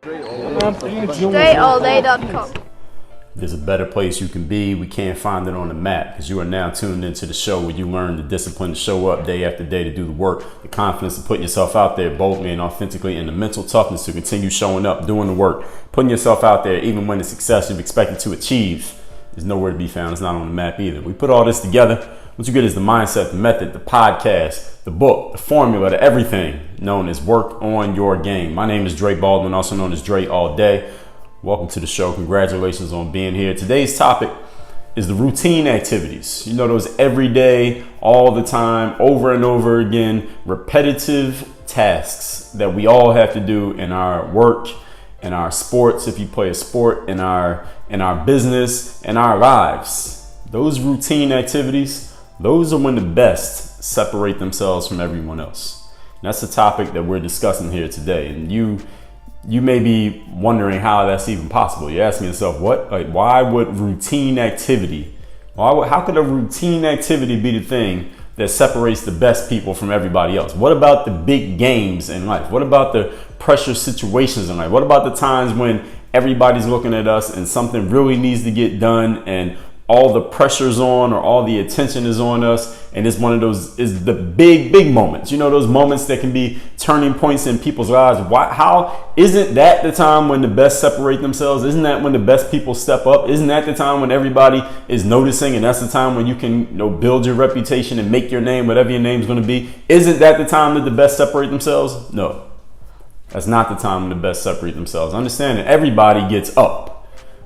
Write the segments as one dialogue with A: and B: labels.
A: DreAllDay.com.
B: There's a better place you can be. We can't find it on the map because you are now tuned into the show where you learn the discipline to show up day after day to do the work, the confidence to put yourself out there boldly and authentically, and the mental toughness to continue showing up, doing the work, putting yourself out there even when the success you've expected to achieve is nowhere to be found. It's not on the map either. We put all this together. What you get is the mindset, the method, the podcast, the book, the formula, the everything known as Work on Your Game. My name is Dre Baldwin, also known as Dre All Day. Welcome to the show. Congratulations on being here. Today's topic is the routine activities. You know, those everyday, all the time, over and over again, repetitive tasks that we all have to do in our work, in our sports, if you play a sport, in our business, in our lives. Those routine activities, those are when the best separate themselves from everyone else. And that's the topic that we're discussing here today. And you may be wondering how that's even possible. You're asking yourself, why would routine activity, how could a routine activity be the thing that separates the best people from everybody else? What about the big games in life? What about the pressure situations in life? What about the times when everybody's looking at us and something really needs to get done and all the pressure's on or all the attention is on us, and it's one of those is the big moments. You know, those moments that can be turning points in people's lives. How isn't that the time when the best separate themselves? Isn't that when the best people step up? Isn't that the time when everybody is noticing, and that's the time when you can, build your reputation and make your name, whatever your name's going to be? Isn't that the time that the best separate themselves? No, that's not the time when the best separate themselves. Understand that everybody gets up.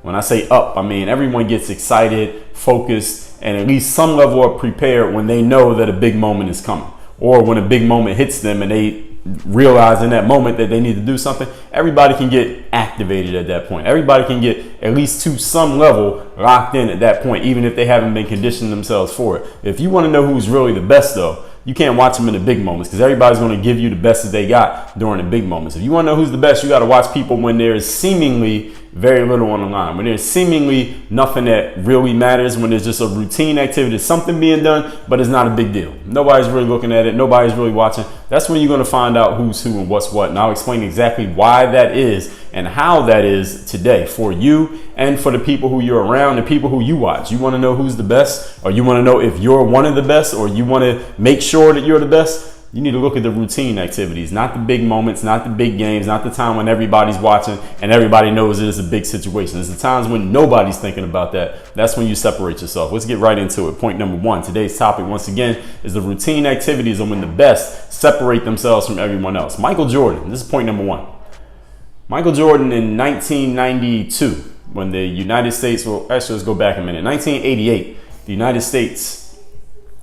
B: When I say up, I mean everyone gets excited, focused, and at least some level of prepared when they know that a big moment is coming. Or when a big moment hits them and they realize in that moment that they need to do something. Everybody can get activated at that point. Everybody can get at least to some level locked in at that point, even if they haven't been conditioning themselves for it. If you want to know who's really the best, though, you can't watch them in the big moments because everybody's going to give you the best that they got during the big moments. If you want to know who's the best, you got to watch people when there's seemingly very little on the line, when there's seemingly nothing that really matters, when there's just a routine activity, something being done, but it's not a big deal. Nobody's really looking at it. Nobody's really watching. That's when you're going to find out who's who and what's what. And I'll explain exactly why that is and how that is today for you and for the people who you're around, the people who you watch. You want to know who's the best, or you want to know if you're one of the best, or you want to make sure that you're the best. You need to look at the routine activities, not the big moments, not the big games, not the time when everybody's watching and everybody knows it is a big situation. It's the times when nobody's thinking about that. That's when you separate yourself. Let's get right into it. Point number one. Today's topic, once again, is the routine activities and when the best separate themselves from everyone else. Michael Jordan. This is point number one. Michael Jordan in 1992, when the United States, let's go back a minute. 1988, the United States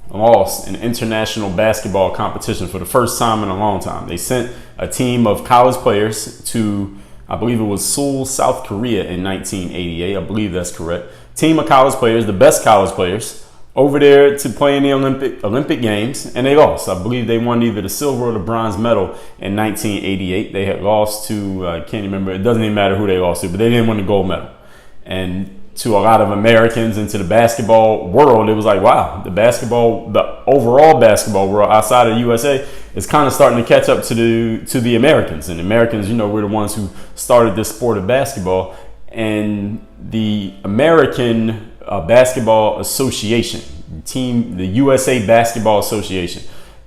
B: lost an international basketball competition for the first time in a long time. They sent a team of college players to, I believe it was Seoul, South Korea in 1988. I believe that's correct. Team of college players, the best college players, over there to play in the Olympic Games, and they lost. I believe they won either the silver or the bronze medal in 1988. They had lost to, I can't remember, it doesn't even matter who they lost to, but they didn't win the gold medal. And to a lot of Americans and to the basketball world, it was like, wow, the overall basketball world outside of the USA is kind of starting to catch up to the Americans. And Americans, we're the ones who started this sport of basketball. And the American Basketball Association, the USA Basketball Association,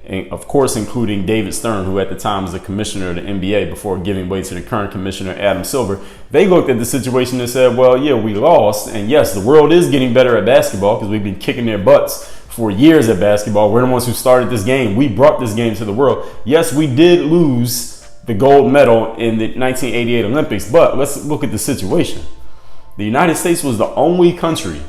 B: and of course, including David Stern, who at the time was the commissioner of the NBA before giving way to the current commissioner, Adam Silver. They looked at the situation and said, well, yeah, we lost. And yes, the world is getting better at basketball because we've been kicking their butts for years at basketball. We're the ones who started this game. We brought this game to the world. Yes, we did lose the gold medal in the 1988 Olympics, but let's look at the situation. The United States was the only country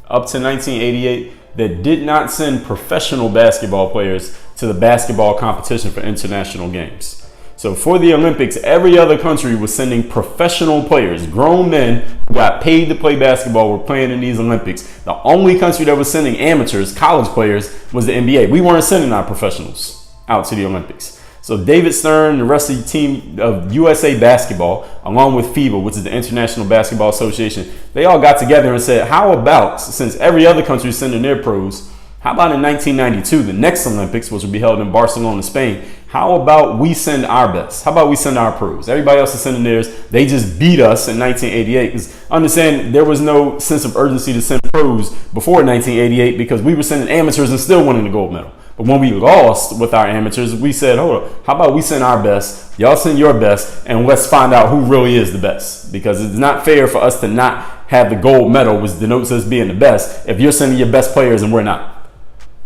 B: up to 1988 that did not send professional basketball players to the basketball competition for international games. So for the Olympics, every other country was sending professional players, grown men who got paid to play basketball, were playing in these Olympics. The only country that was sending amateurs, college players, was the NBA. We weren't sending our professionals out to the Olympics. So David Stern, the rest of the team of USA Basketball, along with FIBA, which is the International Basketball Association, they all got together and said, how about, since every other country is sending their pros, How about in 1992, the next Olympics, which will be held in Barcelona, Spain? How about we send our best? How about we send our pros? Everybody else is sending theirs. They just beat us in 1988. Because understand, there was no sense of urgency to send pros before 1988 because we were sending amateurs and still winning the gold medal. But when we lost with our amateurs, we said, hold up, how about we send our best? Y'all send your best, and let's find out who really is the best. Because it's not fair for us to not have the gold medal, which denotes us being the best, if you're sending your best players and we're not.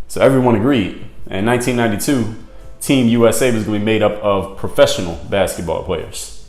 B: So everyone agreed. In 1992, Team USA was going to be made up of professional basketball players.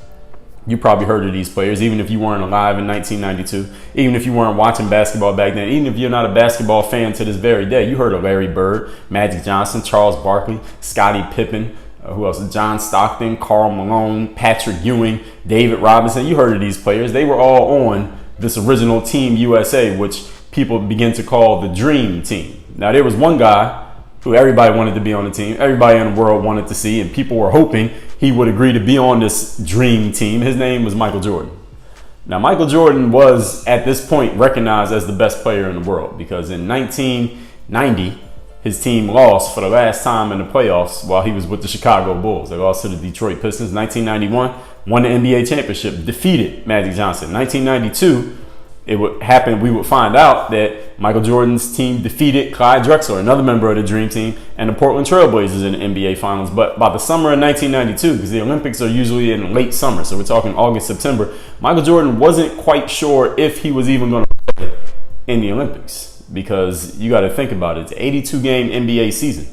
B: You probably heard of these players, even if you weren't alive in 1992, even if you weren't watching basketball back then, even if you're not a basketball fan to this very day. You heard of Larry Bird, Magic Johnson, Charles Barkley, Scottie Pippen, who else? John Stockton, Karl Malone, Patrick Ewing, David Robinson. You heard of these players. They were all on this original Team USA, which people begin to call the Dream Team. Now, there was one guy who everybody wanted to be on the team. Everybody in the world wanted to see, and people were hoping he would agree to be on this dream team. His name was Michael Jordan. Now, Michael Jordan was, at this point, recognized as the best player in the world because in 1990, his team lost for the last time in the playoffs while he was with the Chicago Bulls. They lost to the Detroit Pistons. 1991, won the NBA championship, defeated Magic Johnson. 1992, it would happen, we would find out that Michael Jordan's team defeated Clyde Drexler, another member of the Dream Team, and the Portland Trail Blazers in the NBA Finals. But by the summer of 1992, because the Olympics are usually in late summer, so we're talking August, September, Michael Jordan wasn't quite sure if he was even going to play in the Olympics. Because you got to think about it, it's an 82-game NBA season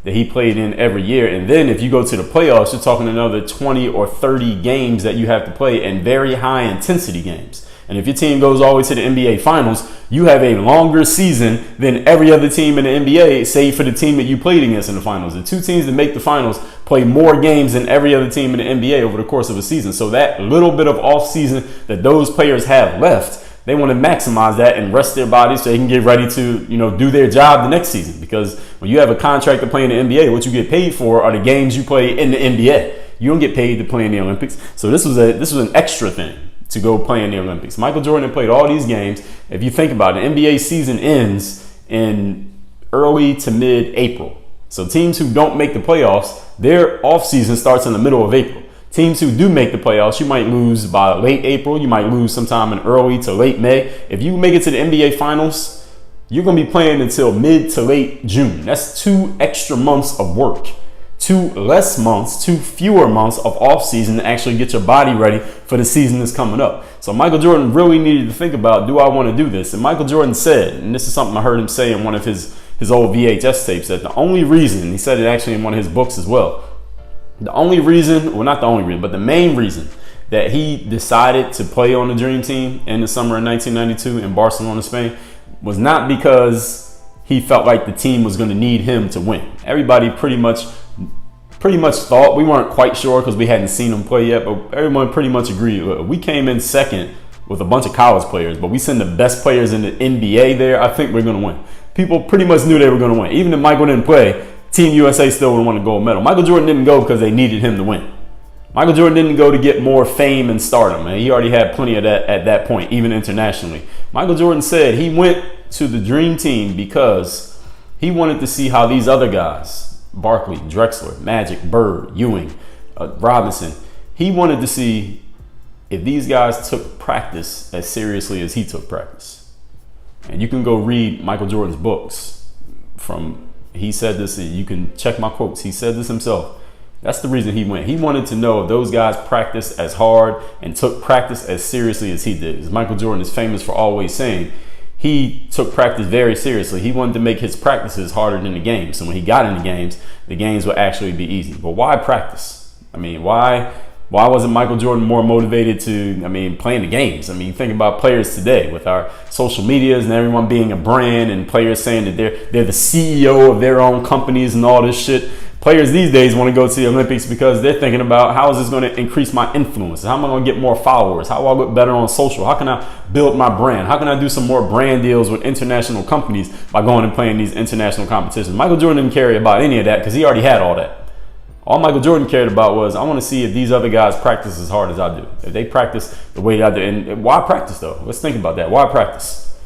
B: that he played in every year. And then if you go to the playoffs, you're talking another 20 or 30 games that you have to play, and very high intensity games. And if your team goes all the way to the NBA Finals, you have a longer season than every other team in the NBA, save for the team that you played against in the finals. The two teams that make the finals play more games than every other team in the NBA over the course of a season. So that little bit of off season that those players have left, they want to maximize that and rest their bodies so they can get ready to, do their job the next season. Because when you have a contract to play in the NBA, what you get paid for are the games you play in the NBA. You don't get paid to play in the Olympics. So this was an extra thing to go play in the Olympics. Michael Jordan played all these games. If you think about it, the NBA season ends in early to mid-April. So teams who don't make the playoffs, their offseason starts in the middle of April. Teams who do make the playoffs, you might lose by late April. You might lose sometime in early to late May. If you make it to the NBA Finals, you're going to be playing until mid to late June. That's 2 extra months of work. 2 fewer months of off season to actually get your body ready for the season that's coming up. So Michael Jordan really needed to think about, do I want to do this? And Michael Jordan said, and this is something I heard him say in one of his old VHS tapes, that the only reason, he said it actually in one of his books as well, the only reason, well, not the only reason, but the main reason that he decided to play on the Dream Team in the summer of 1992 in Barcelona, Spain, was not because he felt like the team was going to need him to win. Everybody pretty much thought, we weren't quite sure because we hadn't seen him play yet, but everyone pretty much agreed. We came in second with a bunch of college players, but we send the best players in the NBA there. I think we're going to win. People pretty much knew they were going to win. Even if Michael didn't play, Team USA still would have won the gold medal. Michael Jordan didn't go because they needed him to win. Michael Jordan didn't go to get more fame and stardom, and he already had plenty of that at that point, even internationally. Michael Jordan said he went to the Dream Team because he wanted to see how these other guys, Barkley, Drexler, Magic, Bird, Ewing, Robinson, he wanted to see if these guys took practice as seriously as he took practice. And you can go read Michael Jordan's books he said this, you can check my quotes. He said this himself. That's the reason he went. He wanted to know if those guys practiced as hard and took practice as seriously as he did. As Michael Jordan is famous for always saying, he took practice very seriously. He wanted to make his practices harder than the games. So when he got in the games would actually be easy. But why practice? I mean, why wasn't Michael Jordan more motivated to, playing the games? Think about players today with our social medias and everyone being a brand and players saying that they're the CEO of their own companies and all this shit. Players these days want to go to the Olympics because they're thinking about, how is this going to increase my influence? How am I going to get more followers? How do I look better on social? How can I build my brand? How can I do some more brand deals with international companies by going and playing these international competitions? Michael Jordan didn't care about any of that because he already had all that. All Michael Jordan cared about was, I want to see if these other guys practice as hard as I do. If they practice the way that I do. And why practice, though? Let's think about that. Why practice?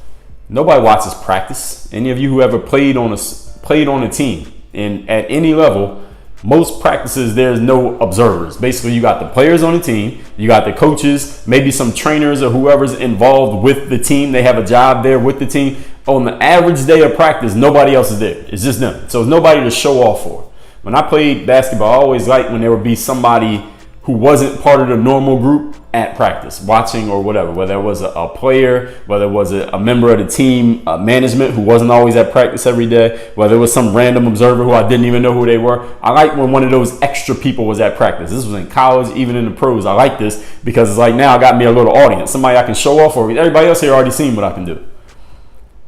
B: Nobody watches practice. Any of you who ever played on a team and at any level, most practices there's no observers. Basically, you got the players on the team, you got the coaches, maybe some trainers or whoever's involved with the team. They have a job there with the team. On the average day of practice, nobody else is there. It's just them. So it's nobody to show off for. When I played basketball, I always liked when there would be somebody who wasn't part of the normal group at practice, watching or whatever, whether it was a player, whether it was a member of the team management who wasn't always at practice every day, whether it was some random observer who I didn't even know who they were. I like when one of those extra people was at practice. This was in college, even in the pros. I like this because it's like now I got me a little audience, somebody I can show off for. Everybody else here already seen what I can do.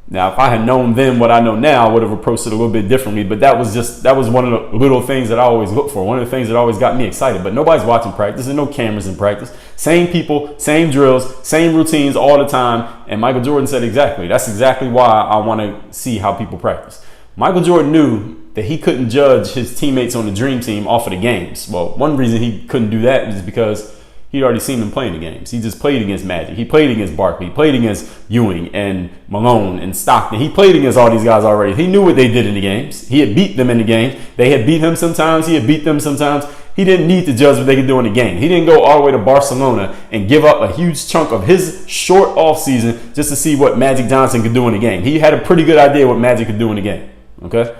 B: Now, if I had known then what I know now, I would have approached it a little bit differently. But that was one of the little things that I always look for. One of the things that always got me excited. But nobody's watching practice. There's no cameras in practice. Same people, same drills, same routines all the time. And Michael Jordan said exactly. That's exactly why I want to see how people practice. Michael Jordan knew that he couldn't judge his teammates on the Dream Team off of the games. Well, one reason he couldn't do that is because he'd already seen them playing the games. He just played against Magic. He played against Barkley. He played against Ewing and Malone and Stockton. He played against all these guys already. He knew what they did in the games. He had beat them in the game. They had beat him sometimes. He had beat them sometimes. He didn't need to judge what they could do in the game. He didn't go all the way to Barcelona and give up a huge chunk of his short off season just to see what Magic Johnson could do in the game. He had a pretty good idea what Magic could do in the game. Okay?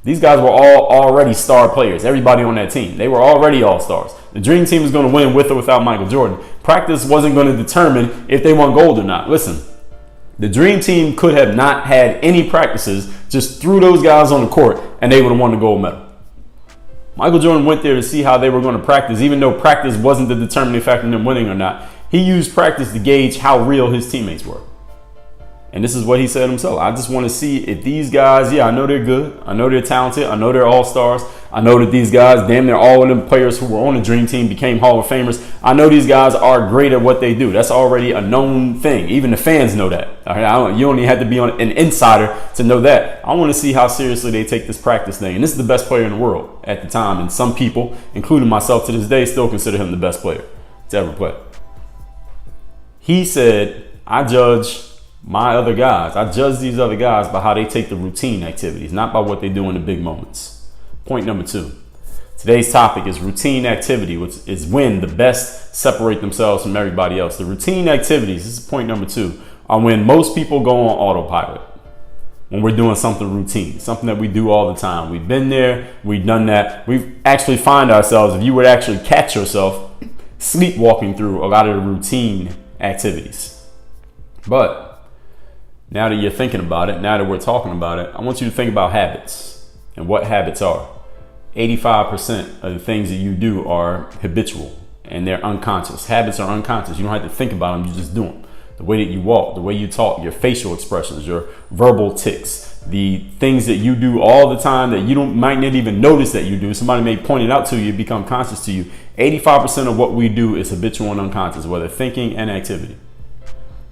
B: These guys were all already star players. Everybody on that team. They were already all-stars. The Dream Team was going to win with or without Michael Jordan. Practice wasn't going to determine if they won gold or not. Listen, the Dream Team could have not had any practices, just threw those guys on the court, and they would have won the gold medal. Michael Jordan went there to see how they were going to practice, even though practice wasn't the determining factor in them winning or not. He used practice to gauge how real his teammates were. And this is what he said himself. I just want to see if these guys, I know they're good. I know they're talented. I know they're all-stars. I know that these guys, damn near all of them players who were on the Dream Team became Hall of Famers. I know these guys are great at what they do. That's already a known thing. Even the fans know that. All right? You don't even have to be an insider to know that. I want to see how seriously they take this practice thing. And this is the best player in the world at the time. And some people, including myself to this day, still consider him the best player to ever play. He said, I judge my other guys. I judge these other guys by how they take the routine activities, not by what they do in the big moments. Point number 2. Today's topic is routine activity, which is when the best separate themselves from everybody else. The routine activities, this is point number 2, are when most people go on autopilot. When we're doing something routine, something that we do all the time. We've been there, we've done that. We actually find ourselves, if you would actually catch yourself, sleepwalking through a lot of the routine activities. But now that you're thinking about it, now that we're talking about it, I want you to think about habits and what habits are. 85% of the things that you do are habitual and they're unconscious. Habits are unconscious. You don't have to think about them. You just do them. The way that you walk, the way you talk, your facial expressions, your verbal tics, the things that you do all the time that you might not even notice that you do. Somebody may point it out to you, become conscious to you. 85% of what we do is habitual and unconscious, whether thinking and activity.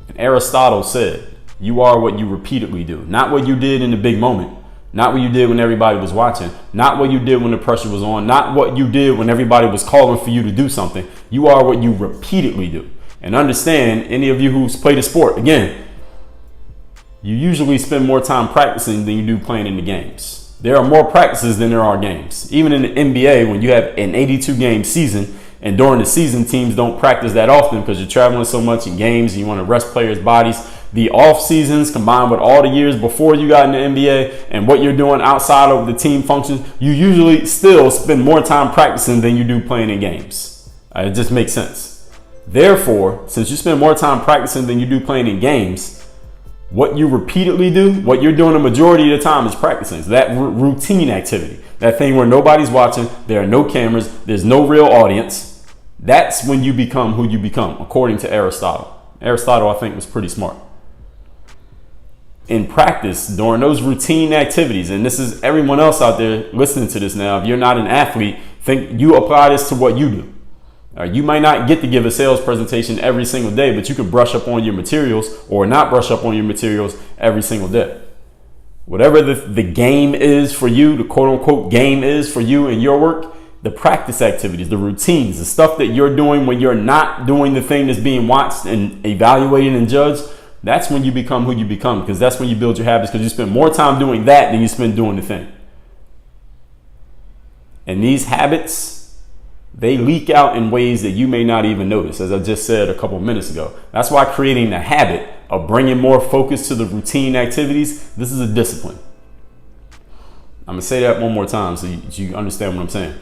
B: And Aristotle said, you are what you repeatedly do, not what you did in the big moment, not what you did when everybody was watching, not what you did when the pressure was on, not what you did when everybody was calling for you to do something. You are what you repeatedly do. And understand, any of you who's played a sport, again, you usually spend more time practicing than you do playing in the games. There are more practices than there are games. Even in the NBA, when you have an 82-game season, and during the season, teams don't practice that often because you're traveling so much in games and you want to rest players' bodies. The off seasons combined with all the years before you got in the NBA and what you're doing outside of the team functions, you usually still spend more time practicing than you do playing in games. It just makes sense. Therefore, since you spend more time practicing than you do playing in games, what you repeatedly do, what you're doing the majority of the time is practicing. So that routine activity, that thing where nobody's watching, there are no cameras, there's no real audience. That's when you become who you become, according to Aristotle. Aristotle, I think, was pretty smart. In practice, during those routine activities, and this is everyone else out there listening to this now, if you're not an athlete, think you apply this to what you do. You might not get to give a sales presentation every single day, but you could brush up on your materials or not brush up on your materials every single day. Whatever the game is for you, the quote unquote game is for you in your work, the practice activities, the routines, the stuff that you're doing when you're not doing the thing that's being watched and evaluated and judged, That's when you become who you become, because that's when you build your habits, because you spend more time doing that than you spend doing the thing. And these habits, they leak out in ways that you may not even notice, as I just said a couple minutes ago. That's why creating the habit of bringing more focus to the routine activities, this is a discipline. I'm going to say that one more time so you understand what I'm saying.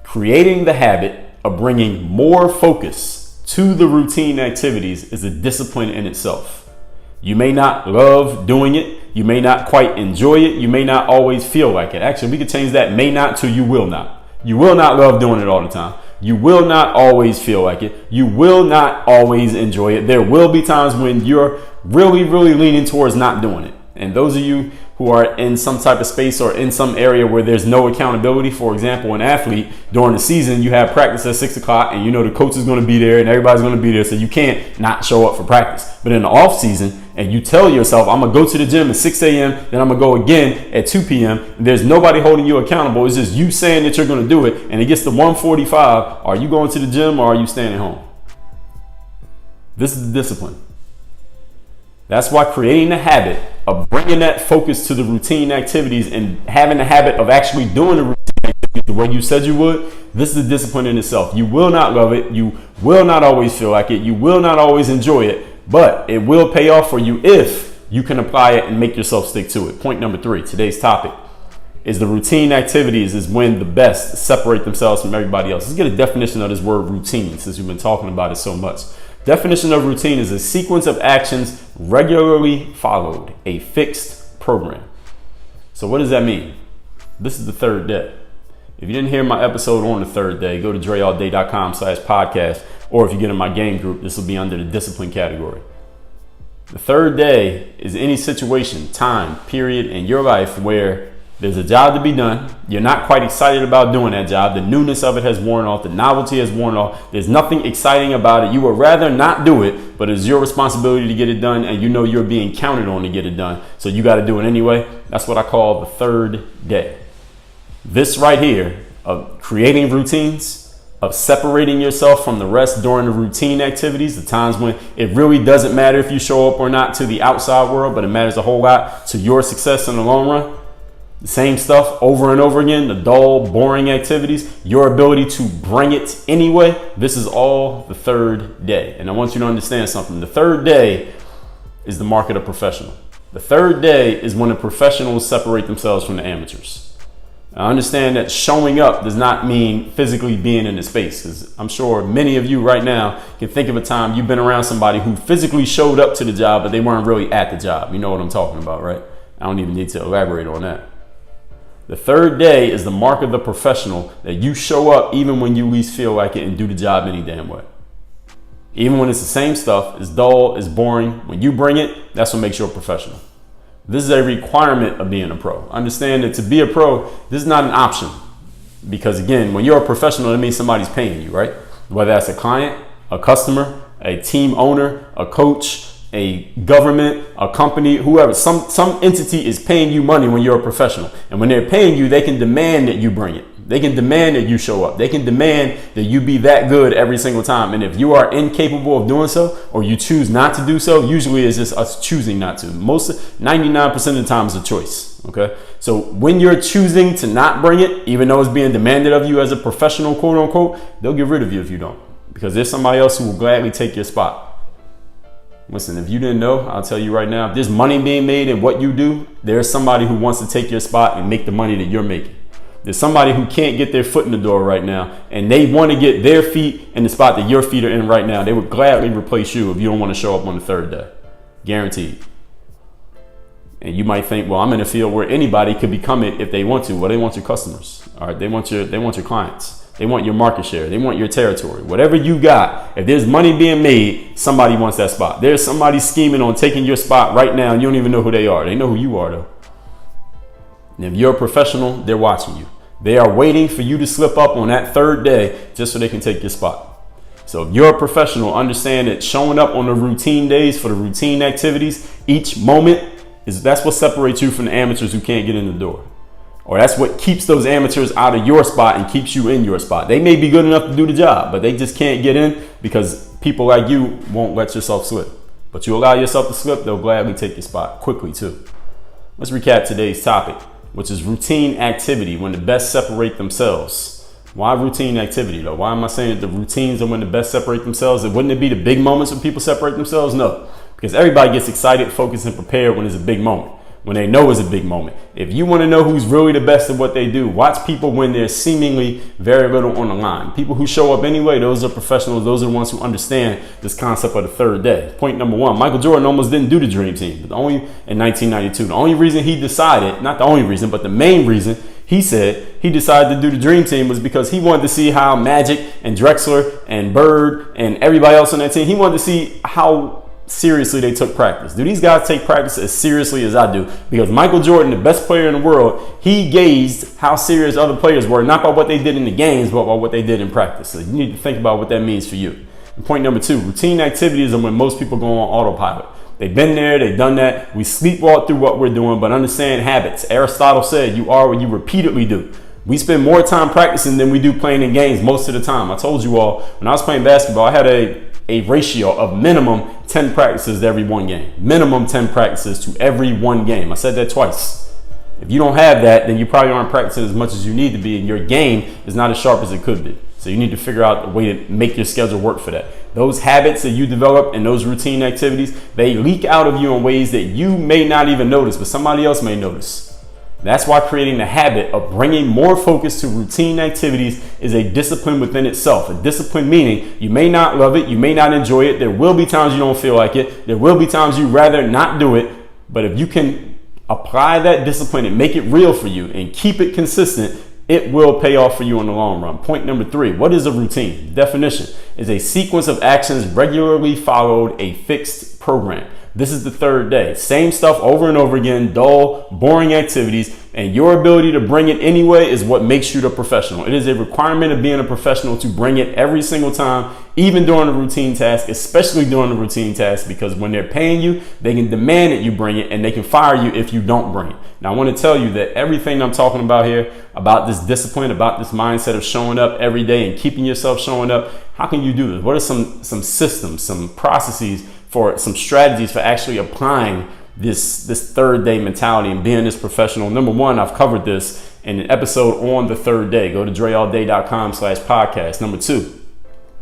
B: Creating the habit of bringing more focus to the routine activities is a discipline in itself. You may not love doing it. You may not quite enjoy it. You may not always feel like it. Actually, we could change that may not to you will not. You will not love doing it all the time. You will not always feel like it. You will not always enjoy it. There will be times when you're really, really leaning towards not doing it. And those of you who are in some type of space or in some area where there's no accountability, for example, an athlete, during the season, you have practice at 6 o'clock and you know the coach is going to be there and everybody's going to be there, so you can't not show up for practice. But in the off season, and you tell yourself, I'm going to go to the gym at 6 a.m., then I'm going to go again at 2 p.m. There's nobody holding you accountable. It's just you saying that you're going to do it. And it gets to 1:45. Are you going to the gym or are you staying at home? This is the discipline. That's why creating the habit of bringing that focus to the routine activities and having the habit of actually doing the routine activities the way you said you would, this is a discipline in itself. You will not love it. You will not always feel like it. You will not always enjoy it. But it will pay off for you if you can apply it and make yourself stick to it. Point number 3, today's topic is the routine activities is when the best separate themselves from everybody else. Let's get a definition of this word routine since we've been talking about it so much. Definition of routine is a sequence of actions regularly followed, a fixed program. So what does that mean? This is the third day. If you didn't hear my episode on the third day, go to dreallday.com/podcast. Or if you get in my game group, this will be under the discipline category. The third day is any situation, time, period in your life where there's a job to be done. You're not quite excited about doing that job. The newness of it has worn off. The novelty has worn off. There's nothing exciting about it. You would rather not do it, but it's your responsibility to get it done. And you know you're being counted on to get it done. So you got to do it anyway. That's what I call the third day. This right here of creating routines, of separating yourself from the rest during the routine activities, the times when it really doesn't matter if you show up or not to the outside world, but it matters a whole lot to your success in the long run. The same stuff over and over again, the dull, boring activities, your ability to bring it anyway. This is all the third day. And I want you to understand something. The third day is the mark of the professional. The third day is when the professionals separate themselves from the amateurs. I understand that showing up does not mean physically being in the space, because I'm sure many of you right now can think of a time you've been around somebody who physically showed up to the job, but they weren't really at the job. You know what I'm talking about, right? I don't even need to elaborate on that. The third day is the mark of the professional, that you show up even when you least feel like it and do the job any damn way. Even when it's the same stuff, it's dull, it's boring. When you bring it, that's what makes you a professional. This is a requirement of being a pro. Understand that to be a pro, this is not an option. Because again, when you're a professional, it means somebody's paying you, right? Whether that's a client, a customer, a team owner, a coach, a government, a company, whoever, some entity is paying you money when you're a professional. And when they're paying you, they can demand that you bring it. They can demand that you show up. They can demand that you be that good every single time. And if you are incapable of doing so, or you choose not to do so, usually it's just us choosing not to. 99% of the time it's a choice. Okay. So when you're choosing to not bring it, even though it's being demanded of you as a professional, quote unquote, they'll get rid of you if you don't, because there's somebody else who will gladly take your spot. Listen, if you didn't know, I'll tell you right now, if there's money being made in what you do, there's somebody who wants to take your spot and make the money that you're making. There's somebody who can't get their foot in the door right now, and they want to get their feet in the spot that your feet are in right now. They would gladly replace you if you don't want to show up on the third day. Guaranteed. And you might think, well, I'm in a field where anybody could become it if they want to. Well, they want your customers. All right. They want your clients. They want your market share. They want your territory. Whatever you got, if there's money being made, somebody wants that spot. There's somebody scheming on taking your spot right now, and you don't even know who they are. They know who you are, though. And if you're a professional, they're watching you. They are waiting for you to slip up on that third day just so they can take your spot. So if you're a professional, understand that showing up on the routine days for the routine activities, each moment, that's what separates you from the amateurs who can't get in the door. Or that's what keeps those amateurs out of your spot and keeps you in your spot. They may be good enough to do the job, but they just can't get in because people like you won't let yourself slip. But you allow yourself to slip, they'll gladly take your spot quickly too. Let's recap today's topic, which is routine activity when the best separate themselves. Why routine activity though? Why am I saying that the routines are when the best separate themselves? And wouldn't it be the big moments when people separate themselves? No, because everybody gets excited, focused, and prepared when it's a big moment, when they know it's a big moment. If you want to know who's really the best at what they do, watch people when there's seemingly very little on the line. People who show up anyway, those are professionals. Those are the ones who understand this concept of the third day. Point number one, Michael Jordan almost didn't do the Dream Team, but in 1992. The only reason he decided, not the only reason, but the main reason he said he decided to do the Dream Team was because he wanted to see how Magic and Drexler and Bird and everybody else on that team, he wanted to see how seriously they took practice. Do these guys take practice as seriously as I do? Because Michael Jordan, the best player in the world, he gauged how serious other players were, not by what they did in the games, but by what they did in practice. So you need to think about what that means for you. And point number two, routine activities are when most people go on autopilot. They've been there, they've done that. We sleepwalk through what we're doing, but understand habits. Aristotle said you are what you repeatedly do. We spend more time practicing than we do playing in games most of the time. I told you all, when I was playing basketball, I had a ratio of minimum 10 practices to every one game. Minimum 10 practices to every one game. I said that twice. If you don't have that, then you probably aren't practicing as much as you need to be, and your game is not as sharp as it could be. So you need to figure out a way to make your schedule work for that. Those habits that you develop and those routine activities, they leak out of you in ways that you may not even notice, but somebody else may notice. That's why creating the habit of bringing more focus to routine activities is a discipline within itself. A discipline meaning you may not love it, you may not enjoy it. There will be times you don't feel like it. There will be times you'd rather not do it. But if you can apply that discipline and make it real for you and keep it consistent, it will pay off for you in the long run. Point number three, what is a routine? Definition is a sequence of actions regularly followed a fixed program. This is the third day. Same stuff over and over again, dull, boring activities, and your ability to bring it anyway is what makes you the professional. It is a requirement of being a professional to bring it every single time, even during a routine task, especially during a routine task, because when they're paying you, they can demand that you bring it and they can fire you if you don't bring it. Now, I want to tell you that everything I'm talking about here, about this discipline, about this mindset of showing up every day and keeping yourself showing up, how can you do this? What are some systems, some processes, for some strategies for actually applying this third day mentality and being this professional? Number one, I've covered this in an episode on the third day. Go to dreallday.com/podcast. Number two,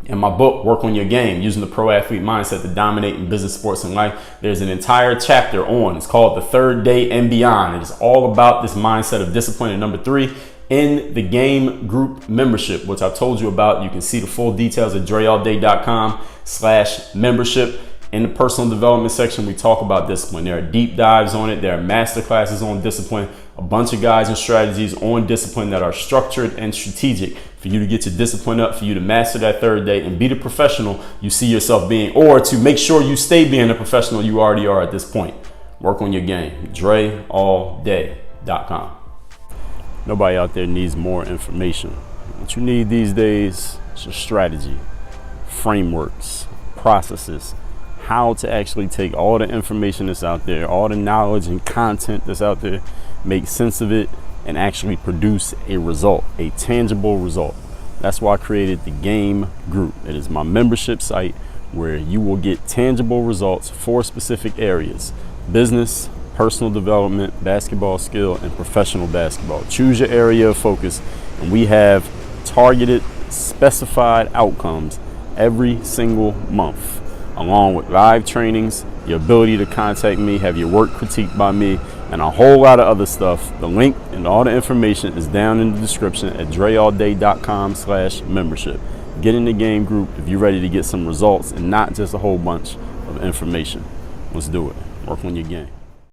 B: in my book, Work on Your Game, using the pro athlete mindset to dominate in business, sports, and life, there's an entire chapter on. It's called The Third Day and Beyond. It is all about this mindset of discipline. And number three, in the game group membership, which I've told you about, you can see the full details at dreallday.com/membership. In the personal development section, we talk about discipline. There are deep dives on it. There are master classes on discipline, a bunch of guides and strategies on discipline that are structured and strategic for you to get your discipline up, for you to master that third day and be the professional you see yourself being, or to make sure you stay being the professional you already are at this point. Work on your game. dreallday.com. Nobody out there needs more information. What you need these days is a strategy, frameworks, processes, how to actually take all the information that's out there, all the knowledge and content that's out there, make sense of it, and actually produce a result, a tangible result. That's why I created the Game Group. It is my membership site where you will get tangible results for specific areas: business, personal development, basketball skill, and professional basketball. Choose your area of focus, and we have targeted, specified outcomes every single month, along with live trainings, your ability to contact me, have your work critiqued by me, and a whole lot of other stuff. The link and all the information is down in the description at dreallday.com/membership. Get in the Game Group if you're ready to get some results and not just a whole bunch of information. Let's do it. Work on your game.